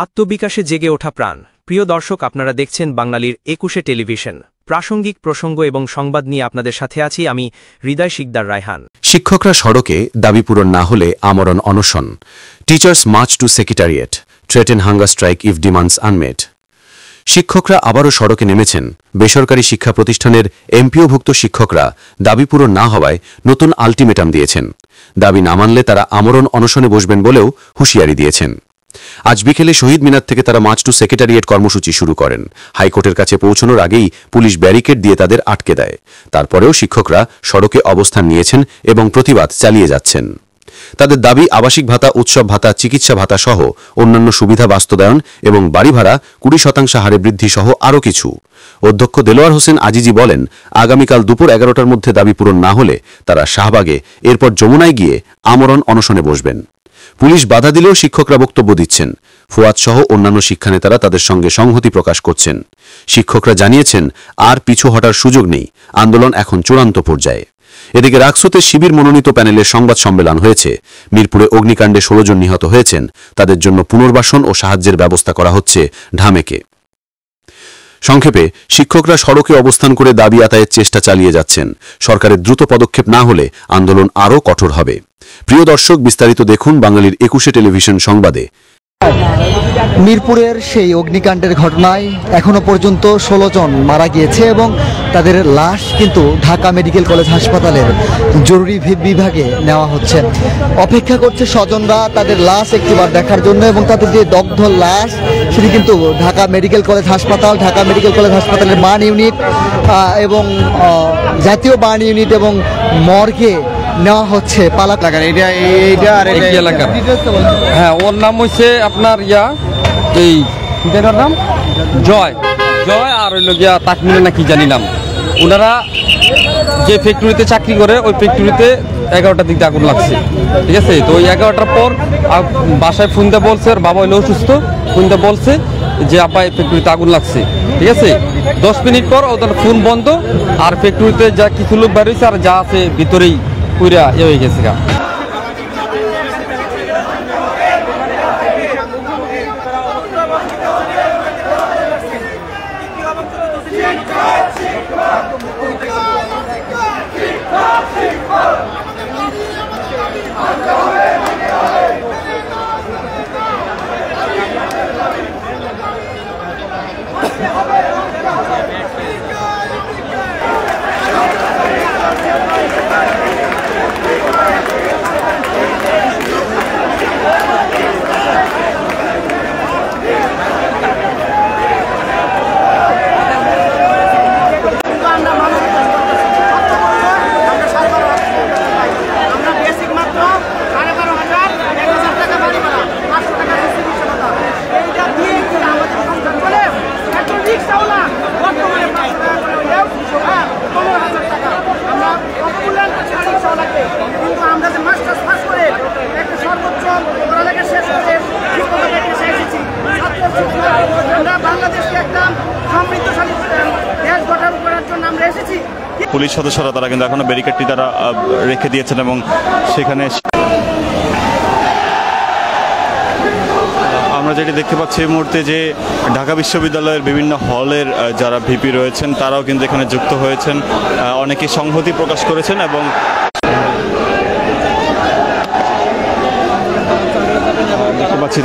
আত্মবিকাশে জেগে ওঠা প্রাণ। প্রিয় দর্শক, আপনারা দেখছেন বাঙালির ২১শে টেলিভিশন। প্রাসঙ্গিক প্রসঙ্গ এবং সংবাদ নিয়ে আপনাদের সাথে আছি আমি হৃদয় শিকদার রায়হান। শিক্ষকরা সড়কে, দাবি পূরণ না হলে আমরণ অনশন। Teachers march to secretariat, threaten hunger strike if demands unmet. শিক্ষকরা আবারও সড়কে নেমেছেন। বেসরকারি শিক্ষা প্রতিষ্ঠানের এমপিওভুক্ত শিক্ষকরা দাবি পূরণ না হওয়ায় নতুন আলটিমেটাম দিয়েছেন। দাবি না মানলে তারা আমরণ অনশনে বসবেন বলেও হুঁশিয়ারি দিয়েছেন। আজ বিকেলে শহীদ মিনার থেকে তারা মার্চ টু সেক্রেটারিয়েট কর্মসূচি শুরু করেন। হাইকোর্টের কাছে পৌঁছানোর আগেই পুলিশ ব্যারিকেড দিয়ে তাদের আটকে দেয়। তারপরেও শিক্ষকরা সড়কে অবস্থান নিয়েছেন এবং প্রতিবাদ চালিয়ে যাচ্ছেন। তাদের দাবি আবাসিক ভাতা, উৎসব ভাতা, চিকিৎসা ভাতা সহ অন্যান্য সুবিধা বাস্তবায়ন এবং বাড়ি ভাড়া ২০% হারে বৃদ্ধি সহ আরও কিছু। অধ্যক্ষ দেলোয়ার হোসেন আজিজি বলেন, আগামীকাল দুপুর ১১টার মধ্যে দাবি পূরণ না হলে তারা শাহবাগে, এরপর যমুনায় গিয়ে আমরণ অনশনে বসবেন। পুলিশ বাধা দিলেও শিক্ষকরা বক্তব্য দিচ্ছেন। ফুয়াদ সহ অন্যান্য শিক্ষানেতারা তাদের সঙ্গে সংহতি প্রকাশ করছেন। শিক্ষকরা জানিয়েছেন, আর পিছু হটার সুযোগ নেই, আন্দোলন এখন চূড়ান্ত পর্যায়ে। এদিকে রাকসুতে শিবির মনোনীত প্যানেলের সংবাদ সম্মেলন হয়েছে। মিরপুরে অগ্নিকাণ্ডে ১৬ জন নিহত হয়েছেন। তাদের জন্য পুনর্বাসন ও সাহায্যের ব্যবস্থা করা হচ্ছে ঢামেকে। সংক্ষেপে, শিক্ষকরা সড়কে অবস্থান করে দাবি আদায়ের চেষ্টা চালিয়ে যাচ্ছেন। সরকারের দ্রুত পদক্ষেপ না হলে আন্দোলন আরও কঠোর হবে। প্রিয় দর্শক, বিস্তারিত দেখুন বাঙালির ২১শে টেলিভিশন সংবাদে। মিরপুরের সেই অগ্নিকাণ্ডের ঘটনায় এখনো পর্যন্ত ১৬ জন মারা গিয়েছে এবং তাদের লাশ কিন্তু ঢাকা মেডিকেল কলেজ হাসপাতালের জরুরি বিভাগে নেওয়া হচ্ছে। অপেক্ষা করছে স্বজনরা তাদের লাশ একটিবার দেখার জন্য এবং তাদের যে দগ্ধ লাশ সেটি কিন্তু ঢাকা মেডিকেল কলেজ হাসপাতালের বার্ন ইউনিট এবং জাতীয় বার্ন ইউনিট এবং মর্গে নেওয়া হচ্ছে। পালা এলাকার হ্যাঁ, ওর নাম হচ্ছে আপনার এই নাম জয় আর হইল গিয়া তাকমিনা না কি জানি নাম। ওনারা যে ফ্যাক্টরিতে চাকরি করে ওই ফ্যাক্টরিতে ১১টার দিকে আগুন লাগছে। ঠিক আছে, তো ওই ১১টার পর বাসায় ফোন দিয়ে বলছে, আর বাবা হইলে অসুস্থ, ফোন দিয়ে বলছে যে আপা এই ফ্যাক্টরিতে আগুন লাগছে। ঠিক আছে, ১০ মিনিট পর ওদের ফোন বন্ধ, আর ফ্যাক্টরিতে যা কিছু লোক বের হয়েছে আর যা আছে ভিতরেই পুরা হয়ে গেছে। পুলিশ সদস্যরা তারা কিন্তু এখনো ব্যারিকেডটি তারা রেখে দিয়েছেন এবং সেখানে আমরা যেটি দেখতে পাচ্ছি এই মুহূর্তে যে ঢাকা বিশ্ববিদ্যালয়ের বিভিন্ন হলের যারা ভিপি রয়েছেন তারাও কিন্তু এখানে যুক্ত হয়েছেন। অনেকে সংহতি প্রকাশ করেছেন এবং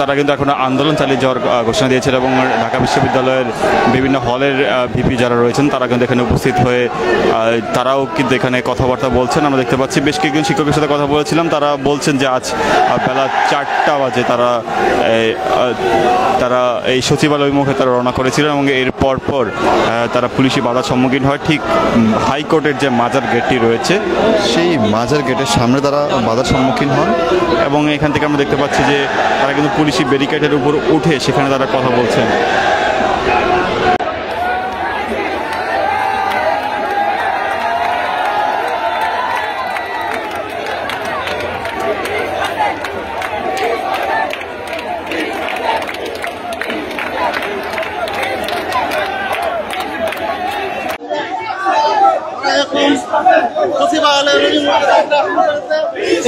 তারা কিন্তু এখন আন্দোলন চালিয়ে যাওয়ার ঘোষণা দিয়েছেন এবং ঢাকা বিশ্ববিদ্যালয়ের বিভিন্ন হলের ভিপি যারা রয়েছেন তারা কিন্তু এখানে উপস্থিত হয়ে তারাও কিন্তু এখানে কথাবার্তা বলছেন। আমরা দেখতে পাচ্ছি বেশ কয়েকজন শিক্ষকের সাথে কথা বলেছিলাম, তারা বলছেন যে আজ বেলা ৪টা বাজে তারা এই সচিবালয় মুখে তারা রওনা করেছিলেন এবং এর পর তারা পুলিশি বাধার সম্মুখীন হয়। ঠিক হাইকোর্টের যে মাজার গেটটি রয়েছে সেই মাজার গেটের সামনে তারা বাধার সম্মুখীন হন এবং এখান থেকে আমরা দেখতে পাচ্ছি যে তারা কিন্তু পুলিশি ব্যারিকেডের উপর উঠে সেখানে তারা কথা বলছেন।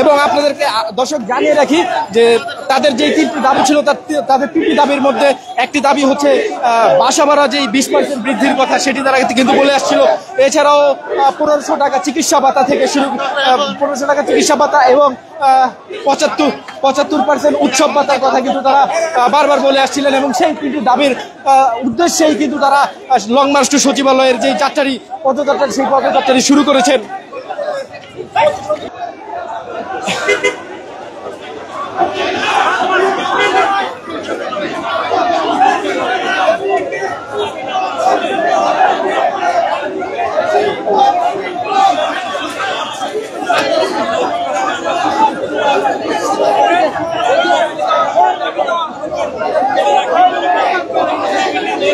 এবং আপনাদেরকে দর্শক জানিয়ে রাখি যে তাদের যে 3টি দাবি ছিল তাদের 3টি দাবির মধ্যে একটি দাবি হচ্ছে বাসা ভাড়া যে 20% বৃদ্ধির কথা সেটি তারা কিন্তু বলে আসছিল। এছাড়াও 1500 টাকা চিকিৎসা ভাতা থেকে শুরু 1500 টাকা চিকিৎসা ভাতা এবং 75% উৎসব ভাতার কথা কিন্তু তারা বারবার বলে আসছিলেন এবং সেই 3টি দাবির উদ্দেশ্যেই কিন্তু তারা লং মার্চ টু সচিবালয়ের যে যাত্রাটি পদযাত্রা সেই পদযাত্রাটি শুরু করেছেন।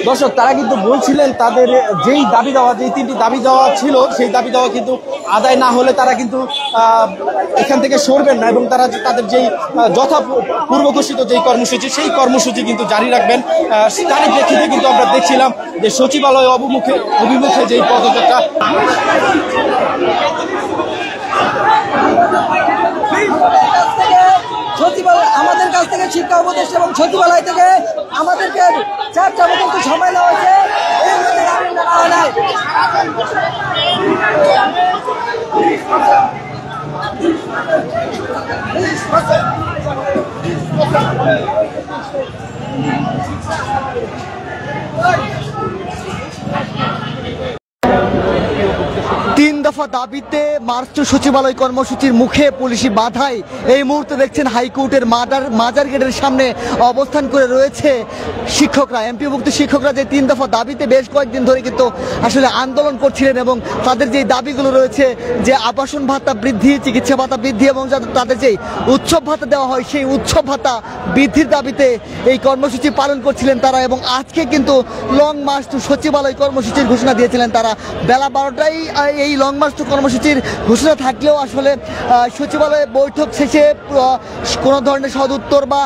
দর্শক, তারা কিন্তু বলছিলেন তাদের যেই দাবি দেওয়া, যেই 3টি দাবি দেওয়া ছিল সেই দাবি দেওয়া কিন্তু আদায় না হলে তারা কিন্তু এখান থেকে সরবেন না এবং তারা তাদের যেই পূর্ব ঘোষিত যেই কর্মসূচি সেই কর্মসূচি কিন্তু জারি রাখবেন। তারই প্রেক্ষিতে কিন্তু আমরা দেখছিলাম যে সচিবালয় অভিমুখে যেই পদযাত্রা। সচিবালয় আমাদের কাছ থেকে শিক্ষা উপদেষ্টা এবং সচিবালয় থেকে আমাদেরকে 4টা পর্যন্ত সময় নেওয়া হয়েছে। এর মধ্যে আইন নেওয়া হয় নাই। তিন দফা দাবিতে মার্চ টু সচিবালয় কর্মসূচির মুখে পুলিশি বাধায় এই মুহূর্তে দেখছেন হাইকোর্টের মাজার গেটের সামনে অবস্থান করে রয়েছে শিক্ষকরা, এমপিওভুক্ত শিক্ষকরা যে 3 দফা দাবিতে বেশ কয়েকদিন ধরে কিন্তু আসলে আন্দোলন করছিলেন এবং তাদের যে দাবিগুলো রয়েছে যে আবাসন ভাতা বৃদ্ধি, চিকিৎসা ভাতা বৃদ্ধি এবং তাদের যে উৎসব ভাতা দেওয়া হয় সেই উৎসব ভাতা বৃদ্ধির দাবিতে এই কর্মসূচি পালন করছিলেন তারা। এবং আজকে কিন্তু লং মার্চ টু সচিবালয় কর্মসূচির ঘোষণা দিয়েছিলেন তারা। বেলা 12টায় এই লং মার্চ টু কর্মসূচির ঘোষণা থাকলেও আসলে সচিবালয়ে বৈঠক শেষে কোনো ধরনের সদুত্তর বা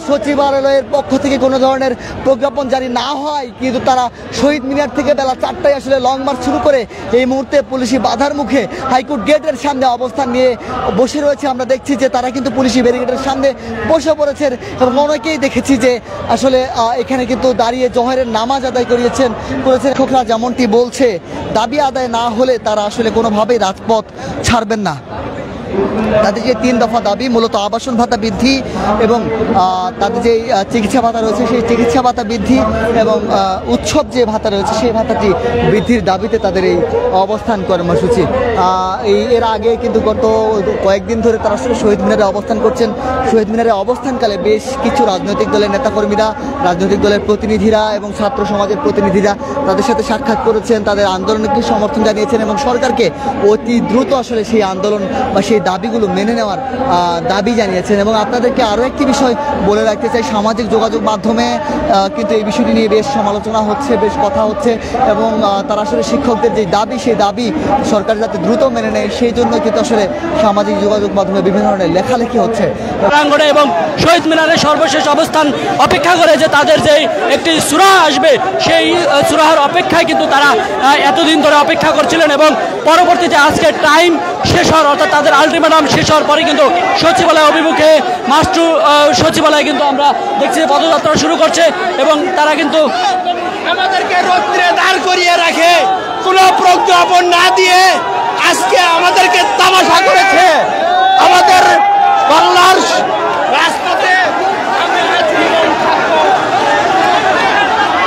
সচিবালয়ের পক্ষ থেকে কোনো ধরনের প্রজ্ঞাপন জারি না হয় কিন্তু তারা শহীদ মিনার থেকে বেলা 4টায় আসলে লং মার্চ শুরু করে এই মুহূর্তে পুলিশি বাধার মুখে হাইকোর্ট গেটের সামনে অবস্থান নিয়ে বসে রয়েছে। আমরা দেখছি যে তারা কিন্তু পুলিশি ব্যারিকেডের সামনে বসে পড়েছেন এবং অনেকেই দেখেছি যে আসলে এখানে কিন্তু দাঁড়িয়ে জোহরের নামাজ আদায় করেছেন। শিক্ষকরা যেমনটি বলছে দাবি আদায় না হলে তারা আসলে কোনোভাবেই রাজপথ ছাড়বেন না। তাদের যে 3 দফা দাবি মূলত আবাসন ভাতা বৃদ্ধি এবং তাদের যে চিকিৎসা ভাতা রয়েছে সেই চিকিৎসা ভাতা বৃদ্ধি এবং উৎসব যে ভাতা রয়েছে সেই ভাতাটি বৃদ্ধির দাবিতে তাদের এই অবস্থান কর্মসূচি। এর আগে কিন্তু গত কয়েকদিন ধরে তারা আসলে শহীদ মিনারে অবস্থান করছেন। শহীদ মিনারে অবস্থানকালে বেশ কিছু রাজনৈতিক দলের নেতাকর্মীরা, রাজনৈতিক দলের প্রতিনিধিরা এবং ছাত্র সমাজের প্রতিনিধিরা তাদের সাথে সাক্ষাৎ করেছেন, তাদের আন্দোলনকে সমর্থন জানিয়েছেন এবং সরকারকে অতি দ্রুত আসলে সেই আন্দোলন বা সেই দাবিগুলো মেনে নেওয়ার দাবি জানিয়েছেন। এবং আপনাদেরকে আরও একটি বিষয় বলে রাখতে চাই, সামাজিক যোগাযোগ মাধ্যমে কিন্তু এই বিষয়টি নিয়ে বেশ সমালোচনা হচ্ছে, বেশ কথা হচ্ছে এবং তারা আসলে শিক্ষকদের যে দাবি সেই দাবি সরকার যাতে দ্রুত মেনে নেয় সেই জন্য কিন্তু আসলে সামাজিক যোগাযোগ মাধ্যমে বিভিন্ন ধরনের লেখালেখি হচ্ছে। প্রাঙ্গণে এবং শহীদ মিনারের সর্বশেষ অবস্থান অপেক্ষা করে যে তাদের যে একটি সুরাহা আসবে সেই সুরাহার অপেক্ষায় কিন্তু তারা এতদিন ধরে অপেক্ষা করছিলেন এবং পরবর্তীতে আজকে টাইম শেষ হওয়ার অর্থাৎ তাদের আলটিমেটাম শেষ হওয়ার পরে কিন্তু সচিবালয় অভিমুখে মার্চ টু সচিবালয় কিন্তু আমরা দেখছি পদযাত্রা শুরু করছে এবং তারা কিন্তু আমাদেরকে রৌদ্রে দাঁড় করিয়ে রাখে কোনো প্রজ্ঞাপন না দিয়ে আজকে আমাদেরকে তামাশা করেছে। আমাদের বাংলার রাজপথে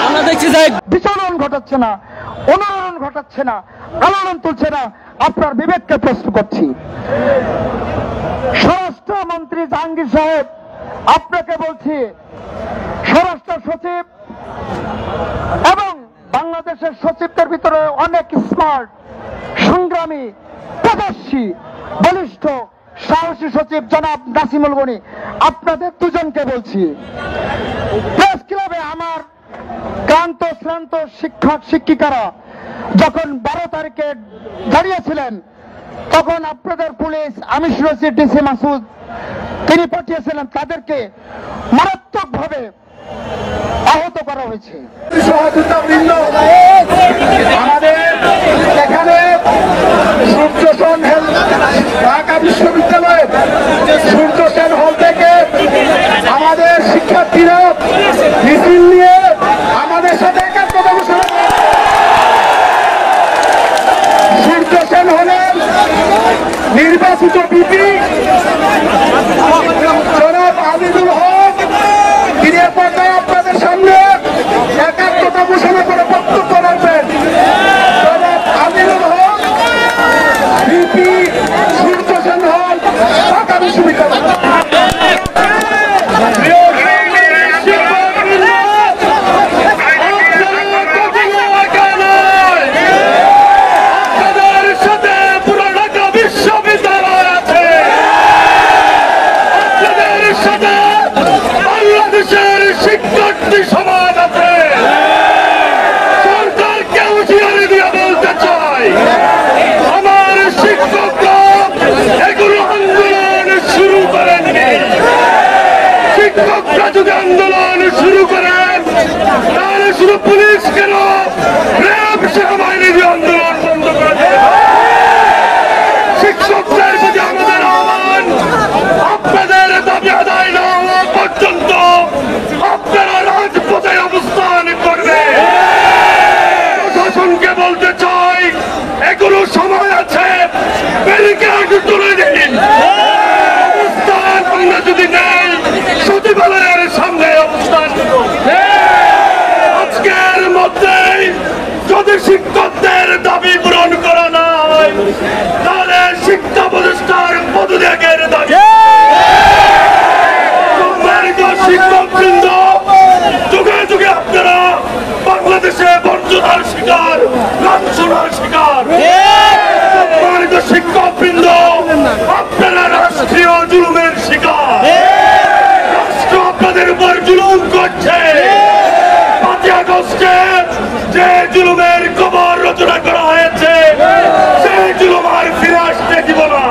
আমরা দেখছি যে বিচলন ঘটাচ্ছে না, অনুরণন ঘটাচ্ছে না, আলোড়ন তুলছে না। আপনার বিবেককে প্রশ্ন করছি, স্বরাষ্ট্রমন্ত্রী জাহাঙ্গীর সাহেব, আপনাকে বলছি, স্বরাষ্ট্র সচিব এবং বাংলাদেশের সচিবদের ভিতরে অনেক স্মার্ট, সংগ্রামী, তেজস্বী, বলিষ্ঠ, সাহসী সচিব জনাব নাসিমুল গনি, আপনাদের দুজনকে বলছি, প্রেস ক্লাবে আমার ক্লান্ত শ্রান্ত শিক্ষক শিক্ষিকারা যখন 12 তারিখে দাঁড়িয়েছিলেন তখন আপনাদের পুলিশ, আমি শুনেছি ডিসি মাসুদ তিনি পাঠিয়েছিলেন, তাদেরকে মারাত্মকভাবে আহত করা হয়েছে। আমাদের এখানে ঢাকা বিশ্ববিদ্যালয়ের সূর্য সেন হল থেকে মিছিল নিয়ে আমাদের সাথে একাত্মতা ঘোষণা সূর্য সেন হলেন নির্বাচিত বিপি, জনাব আজিজুল হক তিনি এ পর্যায়ে আপনাদের সামনে একাত্মতা ঘোষণা করে বক্তব্য রাখবেন। জনাব আজিজুল হক বিপি, সূর্য সেন হল, ঢাকা বিশ্ববিদ্যালয়। শিক্ষকরা যদি আন্দোলন শুরু করেন তাহলে শুধু পুলিশ কেন, র্যাব সেনাবাহিনী দিয়ে আন্দোলন বন্ধ করে দেবে। শিক্ষকদের প্রতি আমাদের আহ্বান, আপনাদের দাবি আদায় না হওয়া পর্যন্ত আপনারা রাজপথে অবস্থান করবে। প্রশাসনকে বলতে চাই এগুলো সময় আছে, ব্যারিকেড তুলে দিন। অবস্থান আমরা যদি নেই সচিবালয়ের সামনে অবস্থান আজকের মধ্যেই যদি শিক্ষকদের দাবি পূরণ করা না হয় তাহলে শিক্ষা প্রতিষ্ঠার পদত্যাগের দাবি। শিক্ষকবৃন্দ যুগে যুগে আপনারা বাংলাদেশে বঞ্চনার শিকার, লাঞ্ছনার শিকার। সম্মানিত শিক্ষকবৃন্দ আপনারা রাষ্ট্রীয় জুলুমের শিকার। রাষ্ট্র আপনাদের উপর জুলুম করছে। 5 আগস্টে যে জুলুমের খবর রচনা করা হয়েছে সেই জুলুম আর ফিরে আসতে দিব না।